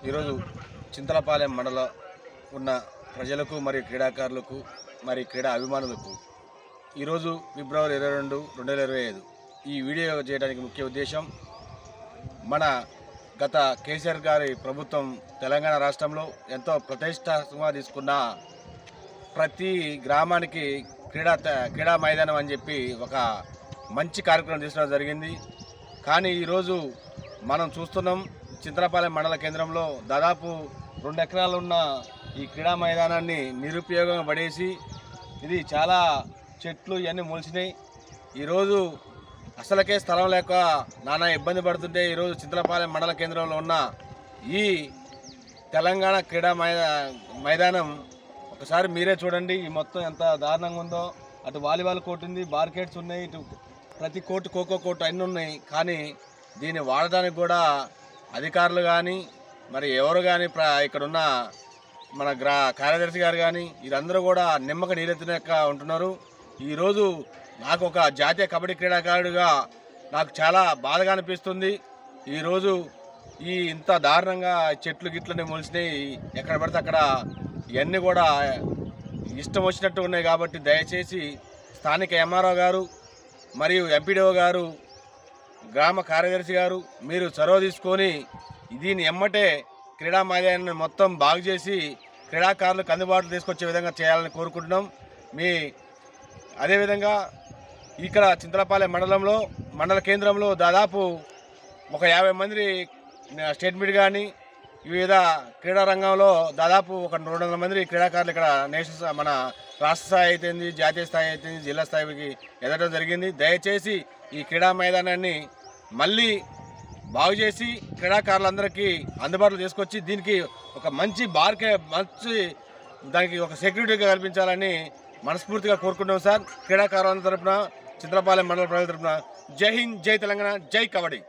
ఈరోజు చింతలపాలెం మండల ఉన్న ప్రజలకు మరియు క్రీడాకారులకు మరి క్రీడా అభిమానులకు ఈరోజు ఫిబ్రవరి 22, 2025 ఈ వీడియో చేయడానికి ముఖ్య ఉద్దేశం మన గత కేసీఆర్ గారి ప్రభుత్వం తెలంగాణ రాష్ట్రంలో ఎంతో ప్రతిష్టాత్మకంగా తీసుకున్న ప్రతి గ్రామానికి క్రీడా మైదానం అని చెప్పి ఒక మంచి కార్యక్రమం తీసుకోవడం జరిగింది. కానీ ఈరోజు మనం చూస్తున్నాం చింతలపాలెం మండల కేంద్రంలో దాదాపు 2 ఎకరాలు ఉన్న ఈ క్రీడా మైదానాన్ని నిరుపయోగంగా పడేసి ఇది చాలా చెట్లు ఇవన్నీ మొలిచినాయి. ఈరోజు అసలకే స్థలం లేక నానా ఇబ్బంది పడుతుంటే ఈరోజు చింతలపాలెం మండల కేంద్రంలో ఉన్న ఈ తెలంగాణ క్రీడా మైదానం ఒకసారి మీరే చూడండి. ఈ మొత్తం ఎంత దారుణంగా ఉందో. అటు వాలీబాల్ కోర్టు ఉంది, బార్కెట్స్ ఉన్నాయి, ఇటు ప్రతి కోర్టు ఖోఖో కోర్టు అన్నీ ఉన్నాయి. కానీ దీన్ని వాడడానికి కూడా అధికారులు కానీ మరి ఎవరు కానీ ఇక్కడున్న మన కార్యదర్శి గారు కానీ వీరందరూ కూడా నిమ్మక నీరెత్తినక ఉంటున్నారు. ఈరోజు నాకు ఒక జాతీయ కబడ్డీ క్రీడాకారుడిగా నాకు చాలా బాధగా అనిపిస్తుంది. ఈరోజు ఇంత దారుణంగా చెట్లు గిట్లని మొలిసినాయి, ఎక్కడ పడితే అక్కడ ఇవన్నీ కూడా ఇష్టం వచ్చినట్టు ఉన్నాయి. కాబట్టి దయచేసి స్థానిక ఎంఆర్ఓ గారు మరియు ఎంపీడీఓ గారు, గ్రామ కార్యదర్శి గారు మీరు చొరవ తీసుకొని దీన్ని ఎమ్మటే క్రీడా మైదానాన్ని మొత్తం బాగు చేసి క్రీడాకారులకు అందుబాటులో తీసుకొచ్చే విధంగా చేయాలని కోరుకుంటున్నాం. అదేవిధంగా ఇక్కడ చింతలపాలెం మండల కేంద్రంలో దాదాపు ఒక 50 మంది స్టేట్ మీట్ కానీ వివిధ క్రీడా రంగంలో దాదాపు ఒక 200 మంది క్రీడాకారులు ఇక్కడ మన రాష్ట్ర స్థాయి అయితేంది, జాతీయ స్థాయి అయితేంది, జిల్లా స్థాయికి ఎదగడం జరిగింది. దయచేసి ఈ క్రీడా మైదానాన్ని మళ్ళీ బాగు చేసి క్రీడాకారులందరికీ అందుబాటులో తీసుకొచ్చి దీనికి ఒక మంచి దానికి ఒక సెక్యూరిటీగా కల్పించాలని మనస్ఫూర్తిగా కోరుకుంటున్నాం సార్. క్రీడాకారుల తరఫున, చింతలపాలెం మండల ప్రజల తరఫున జై హింద్, జై తెలంగాణ, జై కబడ్డీ.